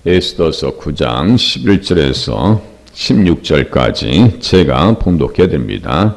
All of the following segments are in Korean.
에스더서 9장 11절에서 16절까지 제가 봉독해 드립니다.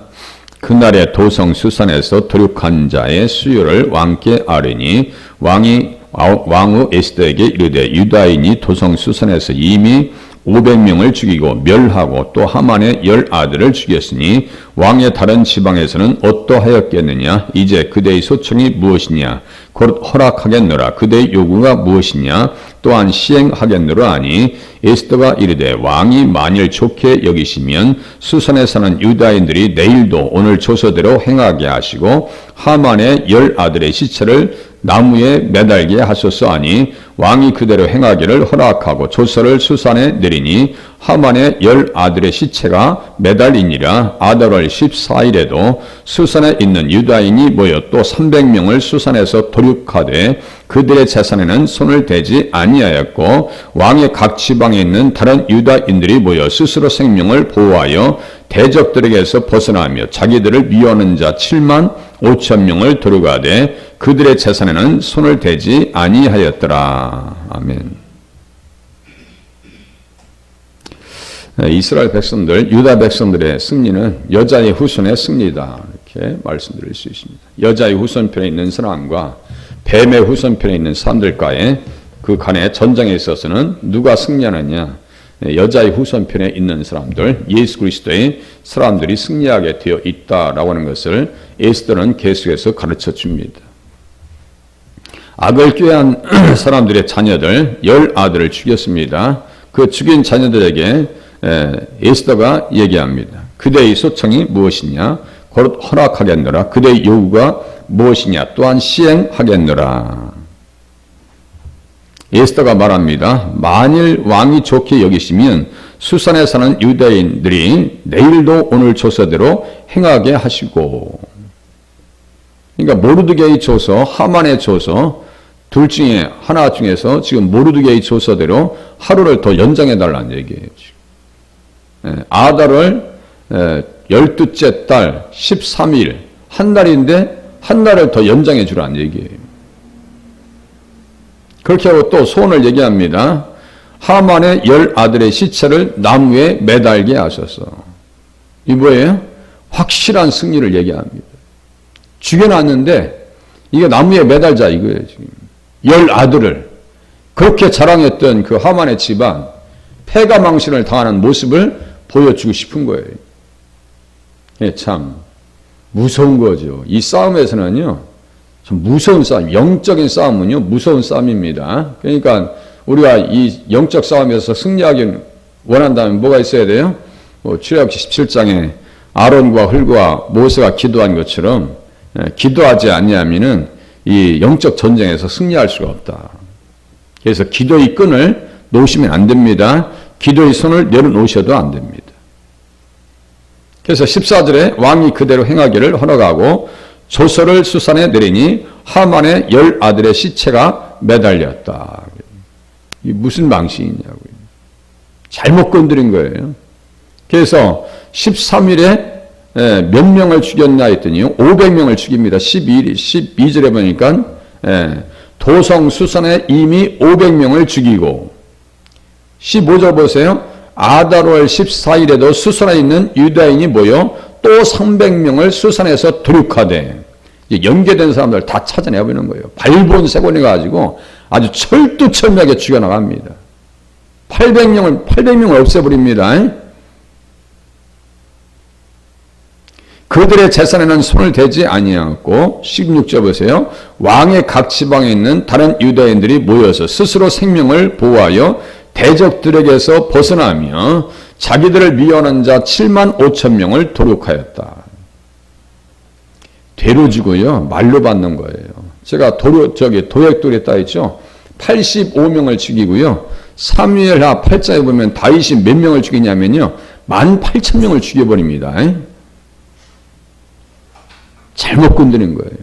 그날에 도성 수산에서 도륙한 자의 수요를 왕께 아뢰니 왕후 에스더에게 이르되 유다인이 도성 수산에서 이미 500명을 죽이고 멸하고 또 하만의 10아들을 죽였으니 왕의 다른 지방에서는 어떠하였겠느냐? 이제 그대의 소청이 무엇이냐? 곧 허락하겠노라. 그대의 요구가 무엇이냐? 또한 시행하겠노라 하니 에스더가 이르되 왕이 만일 좋게 여기시면 수산에 사는 유다인들이 내일도 오늘 조서대로 행하게 하시고 하만의 10아들의 시체를 나무에 매달게 하소서 하니 왕이 그대로 행하기를 허락하고 조서를 수산에 내리니 하만의 10아들의 시체가 매달리니라. 아달월 14일에도 수산에 있는 유다인이 모여 또 300명을 수산에서 도륙하되 그들의 재산에는 손을 대지 아니하였고 왕의 각 지방에 있는 다른 유다인들이 모여 스스로 생명을 보호하여 대적들에게서 벗어나며 자기들을 미워하는 자 7만 5천 명을 도륙하되 그들의 재산에는 손을 대지 아니하였더라. 아멘. 이스라엘 백성들, 유다 백성들의 승리는 여자의 후손의 승리다. 이렇게 말씀드릴 수 있습니다. 여자의 후손편에 있는 사람과 뱀의 후손편에 있는 사람들과의 그 간의 전쟁에 있어서는 누가 승리하느냐? 여자의 후손편에 있는 사람들, 예수 그리스도의 사람들이 승리하게 되어 있다라고 하는 것을 에스더는 계속해서 가르쳐 줍니다. 악을 꾀한 사람들의 자녀들 10아들을 죽였습니다. 그 죽인 자녀들에게 에스더가 얘기합니다. 그대의 소청이 무엇이냐? 곧 허락하겠노라. 그대의 요구가 무엇이냐? 또한 시행하겠노라. 에스더가 말합니다. 만일 왕이 좋게 여기시면 수산에 사는 유다인들이 내일도 오늘 조서대로 행하게 하시고, 그러니까 모르드게의 조서, 하만의 조서 둘 중에 하나 중에서 지금 모르드게의 조서대로 하루를 더 연장해 달라는 얘기예요. 아달월 12째 달 13일 한 달인데 한 달을 더 연장해 주라는 얘기예요. 그렇게 하고 또 소원을 얘기합니다. 하만의 10아들의 시체를 나무에 매달게 하셔서. 이 뭐예요? 확실한 승리를 얘기합니다. 죽여놨는데 이게 나무에 매달자 이거예요. 지금 10아들을 그렇게 자랑했던 그 하만의 집안 패가망신을 당하는 모습을 보여주고 싶은 거예요. 예, 참 무서운 거죠. 이 싸움에서는요, 좀 무서운 싸움, 영적인 싸움은요 무서운 싸움입니다. 그러니까 우리가 이 영적 싸움에서 승리하기 원한다면 뭐가 있어야 돼요? 출애굽기 17장에 아론과 훌과 모세가 기도한 것처럼 기도하지 아니하면은 이 영적 전쟁에서 승리할 수가 없다. 그래서 기도의 끈을 놓으시면 안 됩니다. 기도의 손을 내려놓으셔도 안 됩니다. 그래서 14절에 왕이 그대로 행하기를 허락하고 조서를 수산에 내리니 하만의 10아들의 시체가 매달렸다. 이게 무슨 방식이냐고요. 잘못 건드린 거예요. 그래서 13일에 몇 명을 죽였나 했더니 500명을 죽입니다. 12절에 보니까 도성 수산에 이미 500명을 죽이고, 15절 보세요. 아달월 14일에도 수산에 있는 유다인이 모여 또 300명을 수산에서 도륙하되, 연계된 사람들 다 찾아내버리는 거예요. 발본색원해 가지고 아주 철두철미하게 죽여나갑니다. 800명을 없애버립니다. 그들의 재산에는 손을 대지 아니하였고, 16절 보세요. 왕의 각 지방에 있는 다른 유다인들이 모여서 스스로 생명을 보호하여 대적들에게서 벗어나며 자기들을 미워하는 자 7만 5천 명을 도륙하였다. 되로 주고요, 말로 받는 거예요. 제가 도액돌이 있다 했죠. 85명을 죽이고요. 사무엘하 8장에 보면 다윗이 몇 명을 죽이냐면요, 18,000명을 죽여버립니다. 잘못 건드린 거예요.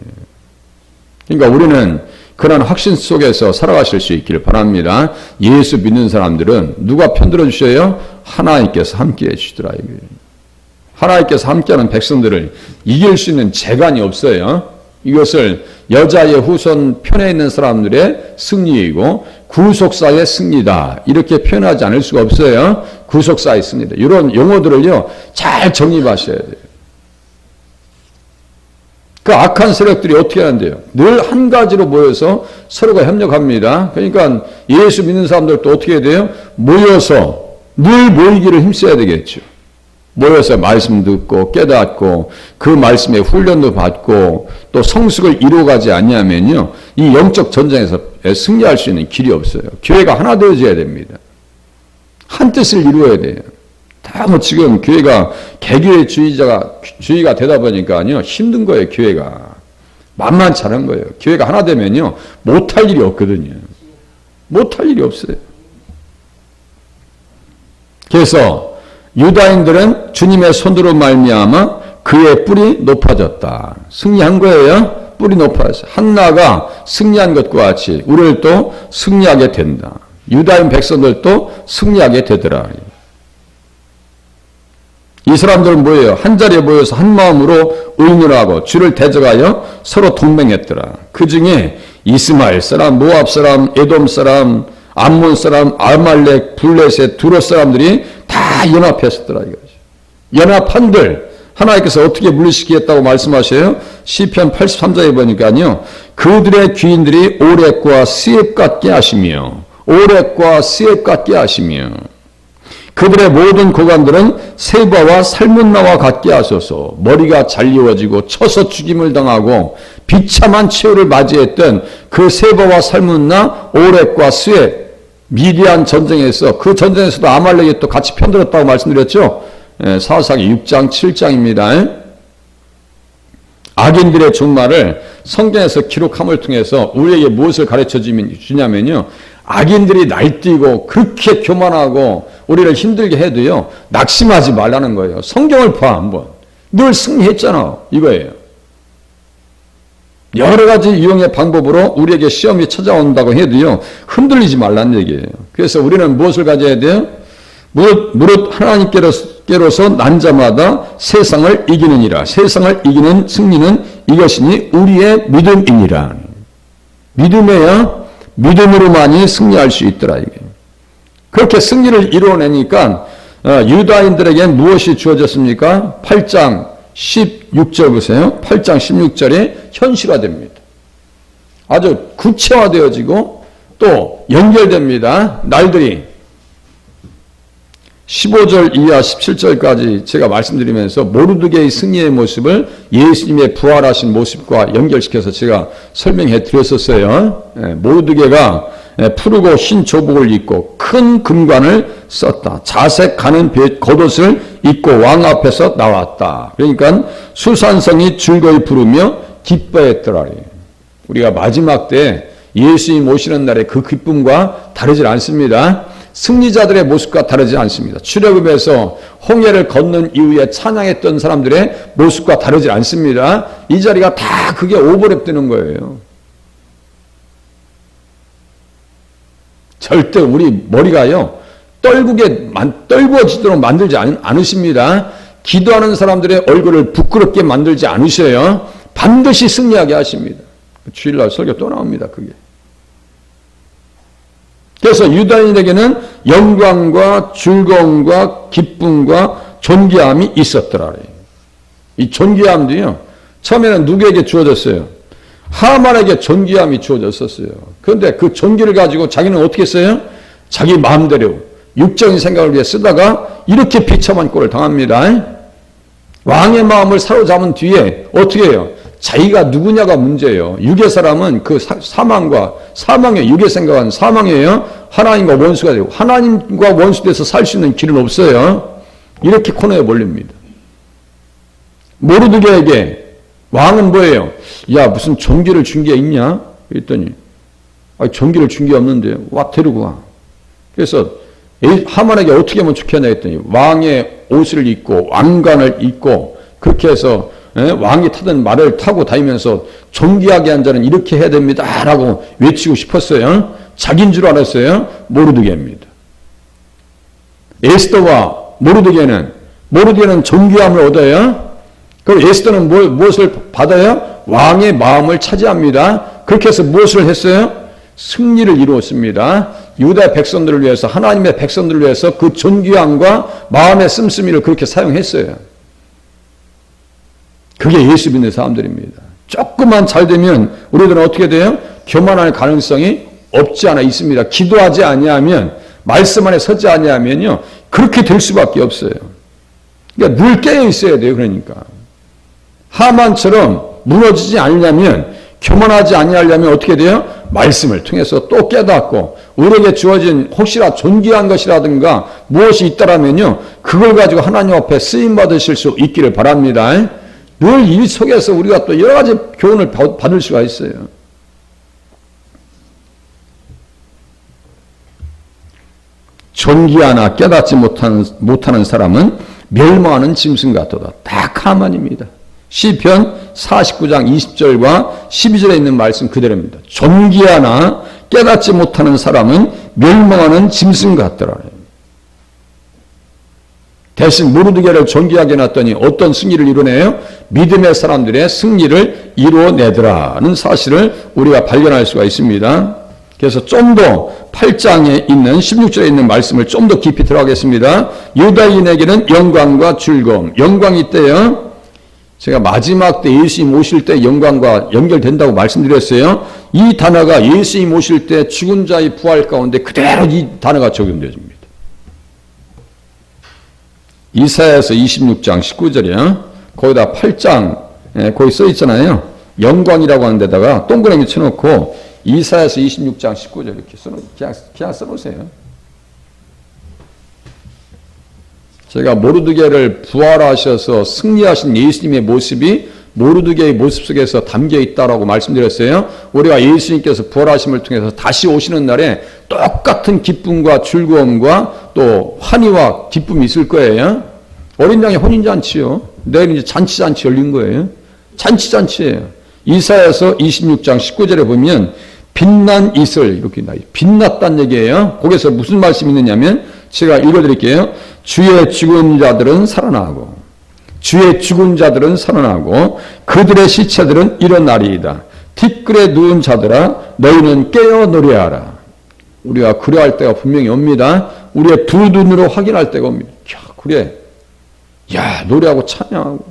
그러니까 우리는 그런 확신 속에서 살아가실 수 있기를 바랍니다. 예수 믿는 사람들은 누가 편들어 주셔요? 하나님께서 함께해 주시더라. 하나님께서 함께하는 백성들을 이길 수 있는 재간이 없어요. 이것을 여자의 후손 편에 있는 사람들의 승리이고 구속사의 승리다. 이렇게 표현하지 않을 수가 없어요. 구속사의 승리다. 이런 용어들을요, 잘 정립하셔야 돼요. 그 악한 세력들이 어떻게 하는데요? 늘 한 가지로 모여서 서로가 협력합니다. 그러니까 예수 믿는 사람들도 어떻게 해야 돼요? 모여서 늘 모이기를 힘써야 되겠죠. 모여서 말씀 듣고 깨닫고 그 말씀에 훈련도 받고 또 성숙을 이루어가지 않냐면요, 이 영적 전쟁에서 승리할 수 있는 길이 없어요. 교회가 하나 되어져야 됩니다. 한 뜻을 이루어야 돼요. 다 뭐 지금 교회가 개교회주의가 되다 보니까요, 힘든 거예요. 교회가 만만치 않은 거예요. 교회가 하나 되면요, 못할 일이 없거든요. 못할 일이 없어요. 그래서 유다인들은 주님의 손으로 말미암아 그의 뿔이 높아졌다. 승리한 거예요. 뿔이 높아졌어요. 한나가 승리한 것과 같이 우리를 또 승리하게 된다. 유다인 백성들도 승리하게 되더라. 이 사람들은 뭐예요? 한 자리에 모여서 한 마음으로 의논하고 주를 대적하여 서로 동맹했더라. 그 중에 이스마엘 사람, 모압 사람, 에돔 사람, 암몬 사람, 아말렉, 블레셋, 두로 사람들이 다 연합했었더라 이거죠. 연합한들 하나님께서 어떻게 물리시키겠다고 말씀하셔요? 시편 83장에 보니까요, 그들의 귀인들이 오렉과 스엡 같게 하시며, 오렉과 스엡 같게 하시며, 그들의 모든 고관들은 세바와 살문나와 같게 하소서. 머리가 잘리워지고 쳐서 죽임을 당하고 비참한 최후를 맞이했던 그 세바와 살문나, 오렉과 스엡, 미디안 전쟁에서, 그 전쟁에서도 아말렉이 또 같이 편들었다고 말씀드렸죠. 사사기 6장 7장입니다. 악인들의 종말을 성경에서 기록함을 통해서 우리에게 무엇을 가르쳐 주냐면요, 악인들이 날뛰고 그렇게 교만하고 우리를 힘들게 해도요, 낙심하지 말라는 거예요. 성경을 봐 한번. 늘 승리했잖아 이거예요. 여러 가지 유형의 방법으로 우리에게 시험이 찾아온다고 해도요, 흔들리지 말라는 얘기예요. 그래서 우리는 무엇을 가져야 돼요? 무릇 하나님께로서 난 자마다 세상을 이기느니라. 세상을 이기는 승리는 이것이니 우리의 믿음이니라. 믿음으로만이 승리할 수 있더라 이게. 그렇게 승리를 이루어내니까 유다인들에게 무엇이 주어졌습니까? 8장 16절 보세요. 8장 16절에 현실화됩니다. 아주 구체화되어지고 또 연결됩니다. 날들이 15절 이하 17절까지 제가 말씀드리면서 모르드게의 승리의 모습을 예수님의 부활하신 모습과 연결시켜서 제가 설명해 드렸었어요. 모르드게가 푸르고 흰 조복을 입고 큰 금관을 썼다. 자색 가는 겉옷을 입고 왕 앞에서 나왔다. 그러니까 수산성이 즐거이 부르며 기뻐했더라. 우리가 마지막 때 예수님 오시는 날의 그 기쁨과 다르지 않습니다. 승리자들의 모습과 다르지 않습니다. 출애굽에서 홍해를 걷는 이후에 찬양했던 사람들의 모습과 다르지 않습니다. 이 자리가 다 그게 오버랩되는 거예요. 절대 우리 머리가요, 떨구어지도록 만들지 않으십니다. 기도하는 사람들의 얼굴을 부끄럽게 만들지 않으셔요. 반드시 승리하게 하십니다. 주일날 설교 또 나옵니다, 그게. 그래서 유다인에게는 영광과 즐거움과 기쁨과 존귀함이 있었더라. 이 존귀함도요, 처음에는 누구에게 주어졌어요? 하만에게 존귀함이 주어졌었어요. 그런데 그 존귀를 가지고 자기는 어떻게 써요? 자기 마음대로 육적인 생각을 위해 쓰다가 이렇게 비참한 꼴을 당합니다. 왕의 마음을 사로잡은 뒤에 어떻게 해요? 자기가 누구냐가 문제예요. 육의 사람은 그 사망의 육의 생각은 사망이에요. 하나님과 원수가 되고, 하나님과 원수돼서 살 수 있는 길은 없어요. 이렇게 코너에 몰립니다. 모르드게에게 왕은 뭐예요? 야, 무슨 종기를 준 게 있냐? 그랬더니 종기를 준 게 없는데 와 데리고 와. 그래서 하만에게 어떻게 하면 좋겠냐 했더니 왕의 옷을 입고 왕관을 입고 그렇게 해서 왕이 타던 말을 타고 다니면서 존귀하게 한 자는 이렇게 해야 됩니다 라고 외치고 싶었어요. 자기인 줄 알았어요. 모르드게입니다. 에스더와 모르드게는 존귀함을 얻어요. 그럼 에스더는 무엇을 받아요? 왕의 마음을 차지합니다. 그렇게 해서 무엇을 했어요? 승리를 이루었습니다. 유다 백성들을 위해서, 하나님의 백성들을 위해서 그 존귀함과 마음의 씀씀이를 그렇게 사용했어요. 그게 예수 믿는 사람들입니다. 조금만 잘 되면 우리들은 어떻게 돼요? 교만할 가능성이 없지 않아 있습니다. 기도하지 아니하면, 말씀 안에 서지 아니하면요, 그렇게 될 수밖에 없어요. 그러니까 늘 깨어 있어야 돼요. 그러니까 하만처럼 무너지지 않으려면, 교만하지 아니하려면 어떻게 돼요? 말씀을 통해서 또 깨닫고, 우리에게 주어진 혹시나 존귀한 것이라든가 무엇이 있다라면요, 그걸 가지고 하나님 앞에 쓰임 받으실 수 있기를 바랍니다. 늘 이 속에서 우리가 또 여러 가지 교훈을 받을 수가 있어요. 존귀하나 깨닫지 못하는 사람은 멸망하는 짐승 같도다. 딱 하만입니다. 시편 49장 20절과 12절에 있는 말씀 그대로입니다. 존귀하나 깨닫지 못하는 사람은 멸망하는 짐승 같더라. 대신 모르드게를 존귀하게 놨더니 어떤 승리를 이루네요? 믿음의 사람들의 승리를 이루어내더라는 사실을 우리가 발견할 수가 있습니다. 그래서 좀 더 8장에 있는 16절에 있는 말씀을 좀 더 깊이 들어가겠습니다. 유다인에게는 영광과 즐거움, 영광이 있대요. 제가 마지막 때 예수님 오실 때 영광과 연결된다고 말씀드렸어요. 이 단어가 예수님 오실 때 죽은 자의 부활 가운데 그대로 이 단어가 적용되어집니다. 이사야서 26장 19절이요. 거기다 8장 거기 써 있잖아요. 영광이라고 하는 데다가 동그라미 쳐놓고 이사야서 26장 19절 이렇게 그냥 써놓으세요. 제가 모르드게를 부활하셔서 승리하신 예수님의 모습이 모르드게의 모습 속에서 담겨 있다라고 말씀드렸어요. 우리가 예수님께서 부활하심을 통해서 다시 오시는 날에 똑같은 기쁨과 즐거움과 또 환희와 기쁨이 있을 거예요. 어린 양의 혼인잔치요. 내일 이제 잔치잔치 열린 거예요. 잔치잔치예요. 이사야서 26장 19절에 보면 빛난 이슬 이렇게 나와요. 빛났다는 얘기예요. 거기서 무슨 말씀이 있느냐면 제가 읽어드릴게요. 주의 죽은 자들은 살아나고 주의 죽은 자들은 살아나고 그들의 시체들은 일어나리이다. 티끌에 누운 자들아 너희는 깨어 노래하라. 우리가 그래할 때가 분명히 옵니다. 우리의 두 눈으로 확인할 때가 옵니다. 야, 그래. 야, 노래하고 찬양하고.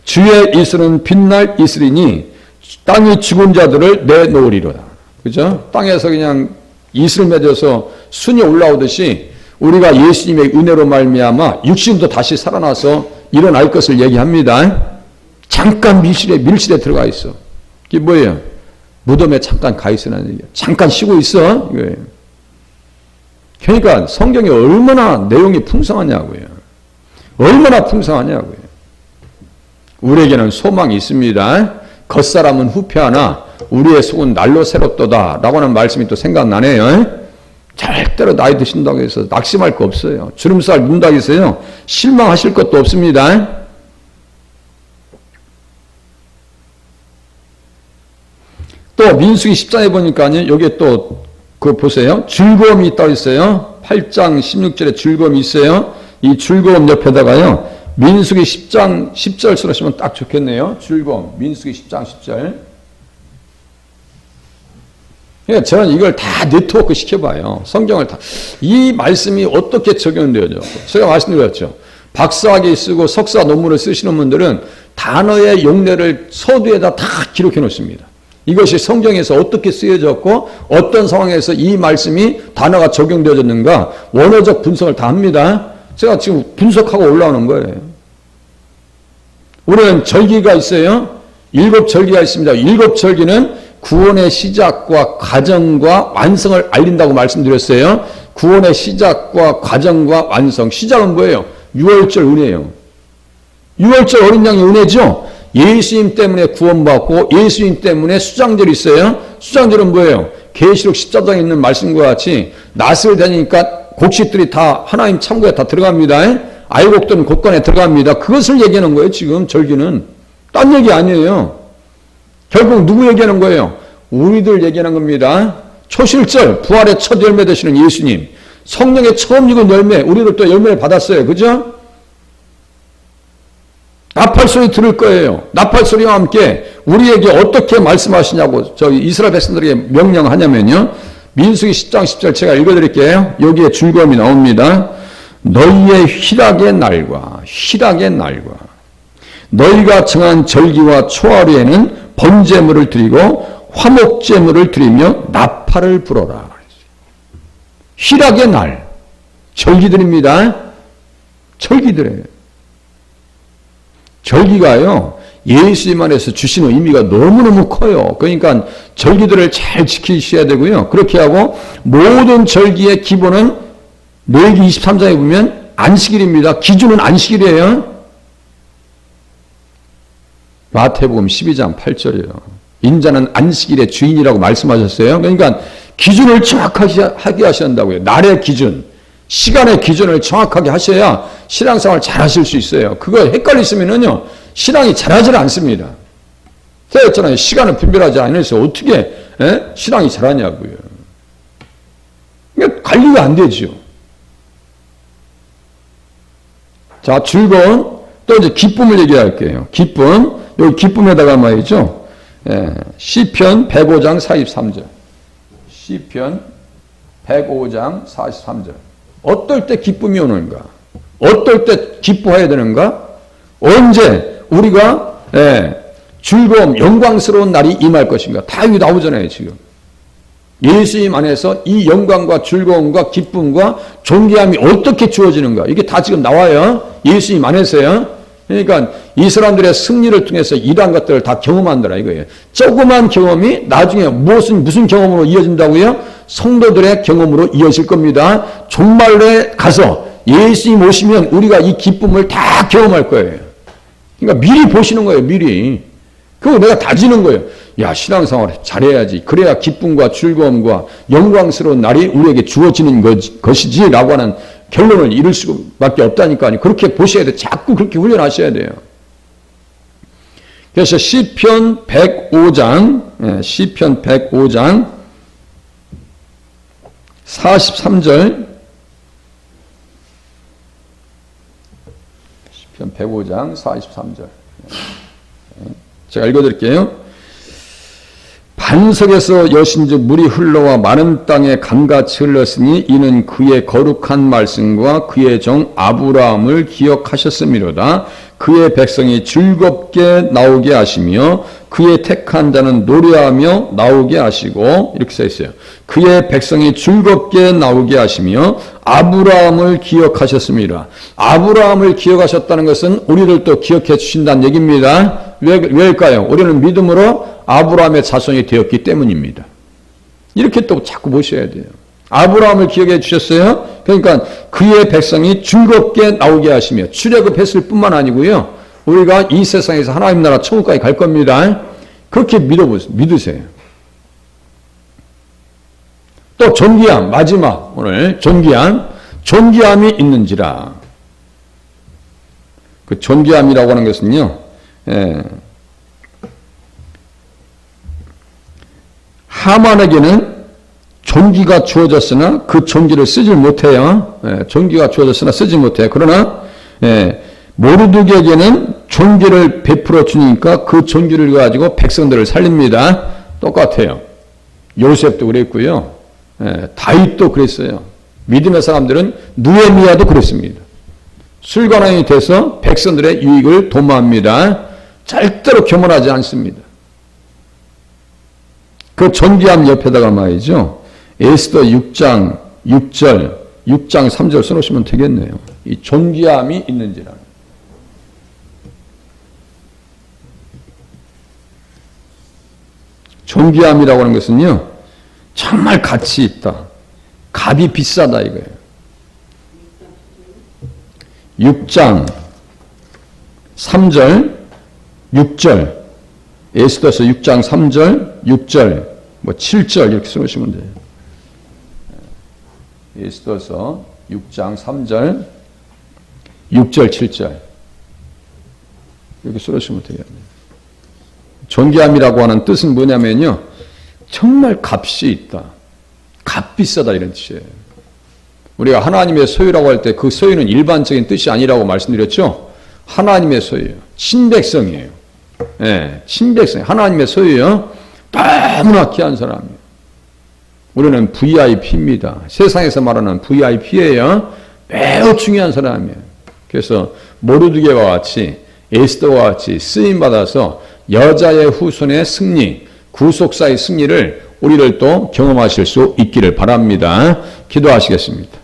주의 이슬은 빛날 이슬이니 땅이 죽은 자들을 내놓으리로다. 그죠? 땅에서 그냥 이슬 맺어서 순이 올라오듯이 우리가 예수님의 은혜로 말미암아 육신도 다시 살아나서 일어날 것을 얘기합니다. 잠깐 밀실에 들어가 있어. 이게 뭐예요? 무덤에 잠깐 가 있으라는 얘기야. 잠깐 쉬고 있어. 이거예요. 그러니까 성경이 얼마나 내용이 풍성하냐고요. 얼마나 풍성하냐고요. 우리에게는 소망이 있습니다. 겉사람은 후패하나 우리의 속은 날로 새롭도다 라고 하는 말씀이 또 생각나네요. 절대로 나이 드신다고 해서 낙심할 거 없어요. 주름살 문다고 해서요 실망하실 것도 없습니다. 또 민수기 10장에 보니까요 여기에 또 그거 보세요. 즐거움이 있다고 있어요. 8장 16절에 즐거움이 있어요. 이 즐거움 옆에다가요 민수기 10장 10절 쓰시면 딱 좋겠네요. 즐거움. 민수기 10장 10절. 그러니까 저는 이걸 다 네트워크 시켜봐요. 성경을 다. 이 말씀이 어떻게 적용되어져? 제가 말씀드렸죠. 박사학위 쓰고 석사 논문을 쓰시는 분들은 단어의 용례를 서두에다 다 기록해 놓습니다. 이것이 성경에서 어떻게 쓰여졌고 어떤 상황에서 이 말씀이 단어가 적용되어졌는가 원어적 분석을 다 합니다. 제가 지금 분석하고 올라오는 거예요. 우리는 절기가 있어요. 7절기가 있습니다. 7절기는 구원의 시작과 과정과 완성을 알린다고 말씀드렸어요. 구원의 시작과 과정과 완성. 시작은 뭐예요? 6월절 은혜예요. 6월절 어린 양의 은혜죠. 예수님 때문에 구원받고 예수님 때문에 수장절이 있어요. 수장절은 뭐예요? 계시록 10장에 있는 말씀과 같이 낫을 다니니까 곡식들이 다 하나님 창고에 다 들어갑니다. 아이곡들은 곳간에 들어갑니다. 그것을 얘기하는 거예요. 지금 절기는. 딴 얘기 아니에요. 결국 누구 얘기하는 거예요? 우리들 얘기하는 겁니다. 초실절 부활의 첫 열매 되시는 예수님. 성령의 처음 익은 열매 우리들 또 열매를 받았어요. 그죠? 나팔 소리 들을 거예요. 나팔 소리와 함께 우리에게 어떻게 말씀하시냐고 저희 이스라엘 백성들에게 명령하냐면요. 민수기 10장 10절 제가 읽어드릴게요. 여기에 즐거움이 나옵니다. 너희의 희락의 날과 너희가 정한 절기와 초하루에는 번제물을 드리고 화목제물을 드리며 나팔을 불어라. 희락의 날, 절기들입니다. 절기들이에요. 절기가요, 예수님 안에서 주시는 의미가 너무너무 커요. 그러니까 절기들을 잘 지키셔야 되고요. 그렇게 하고 모든 절기의 기본은 레위기 23장에 보면 안식일입니다. 기준은 안식일이에요. 마태복음 12장 8절이에요. 인자는 안식일의 주인이라고 말씀하셨어요. 그러니까 기준을 정확하게 하게 하신다고요. 날의 기준, 시간의 기준을 정확하게 하셔야 신앙생활 잘 하실 수 있어요. 그거 헷갈리시면은요, 신앙이 잘하지 않습니다. 제가 했잖아요. 시간을 분별하지 않아서 어떻게 신앙이 잘하냐고요. 그러니까 관리가 안 되죠. 자, 즐거운, 또 이제 기쁨을 얘기할게요. 기쁨, 여기 기쁨에다가 말이죠. 시편 105장 43절. 시편 105장 43절. 어떨 때 기쁨이 오는가? 어떨 때 기뻐해야 되는가? 언제 우리가 즐거움, 영광스러운 날이 임할 것인가? 다 여기 나오잖아요, 지금. 예수님 안에서 이 영광과 즐거움과 기쁨과 존귀함이 어떻게 주어지는가? 이게 다 지금 나와요. 예수님 안에서요. 그러니까 이 사람들의 승리를 통해서 이러한 것들을 다 경험한다라 이거예요. 조그만 경험이 나중에 무슨 경험으로 이어진다고요? 성도들의 경험으로 이어질 겁니다. 종말에 가서 예수님 오시면 우리가 이 기쁨을 다 경험할 거예요. 그러니까 미리 보시는 거예요, 미리. 그거 내가 다지는 거예요. 야, 신앙생활 잘해야지. 그래야 기쁨과 즐거움과 영광스러운 날이 우리에게 주어지는 것이지 라고 하는 결론을 이룰 수밖에 없다니까요. 그렇게 보셔야 돼요. 자꾸 그렇게 훈련하셔야 돼요. 그래서 시편 105장 43절 시편 105장 43절 제가 읽어드릴게요. 반석에서 여신즉 물이 흘러와 마른 땅에 강같이 흘렀으니 이는 그의 거룩한 말씀과 그의 정 아브라함을 기억하셨음이로다. 그의 백성이 즐겁게 나오게 하시며 그의 택한 자는 노래하며 나오게 하시고 이렇게 써 있어요. 그의 백성이 즐겁게 나오게 하시며 아브라함을 기억하셨습니다. 아브라함을 기억하셨다는 것은 우리를 또 기억해 주신다는 얘기입니다. 왜일까요? 우리는 믿음으로 아브라함의 자손이 되었기 때문입니다. 이렇게 또 자꾸 보셔야 돼요. 아브라함을 기억해 주셨어요. 그러니까 그의 백성이 즐겁게 나오게 하시며 출애굽했을 뿐만 아니고요. 우리가 이 세상에서 하나님 나라 천국까지 갈 겁니다. 그렇게 믿으세요. 또 존귀함, 마지막 오늘 존귀함이 있는지라. 그 존귀함이라고 하는 것은요. 하만에게는 존귀가 주어졌으나 그 존귀를 쓰지 못해요. 존귀가 주어졌으나 쓰지 못해요. 그러나 모르드게에게는 존귀를 베풀어 주니까 그 존귀를 가지고 백성들을 살립니다. 똑같아요. 요셉도 그랬고요. 다윗도 그랬어요. 믿음의 사람들은 느헤미야도 그랬습니다. 술관원이 돼서 백성들의 유익을 도모합니다. 절대로 교만하지 않습니다. 그 존귀함 옆에다가 말이죠. 에스더 6장 6절, 6장 3절 써놓으시면 되겠네요. 이 존귀함이 있는지라. 존귀함이라고 하는 것은요. 정말 가치 있다. 값이 비싸다 이거예요. 6장 3절, 6절. 에스더서 6장 3절, 6절, 7절 이렇게 써놓으시면 돼요. 에스더서 6장 3절, 6절, 7절 이렇게 써놓으시면 되겠네요. 존귀함이라고 하는 뜻은 뭐냐면요. 정말 값이 있다. 값 비싸다 이런 뜻이에요. 우리가 하나님의 소유라고 할 때 그 소유는 일반적인 뜻이 아니라고 말씀드렸죠. 하나님의 소유예요. 친백성이에요. 예, 친백성. 하나님의 소유요. 너무나 귀한 사람이에요. 우리는 VIP입니다. 세상에서 말하는 VIP예요. 매우 중요한 사람이에요. 그래서 모르드게와 같이 에스더와 같이 쓰임받아서 여자의 후손의 승리, 구속사의 승리를 우리를 또 경험하실 수 있기를 바랍니다. 기도하시겠습니다.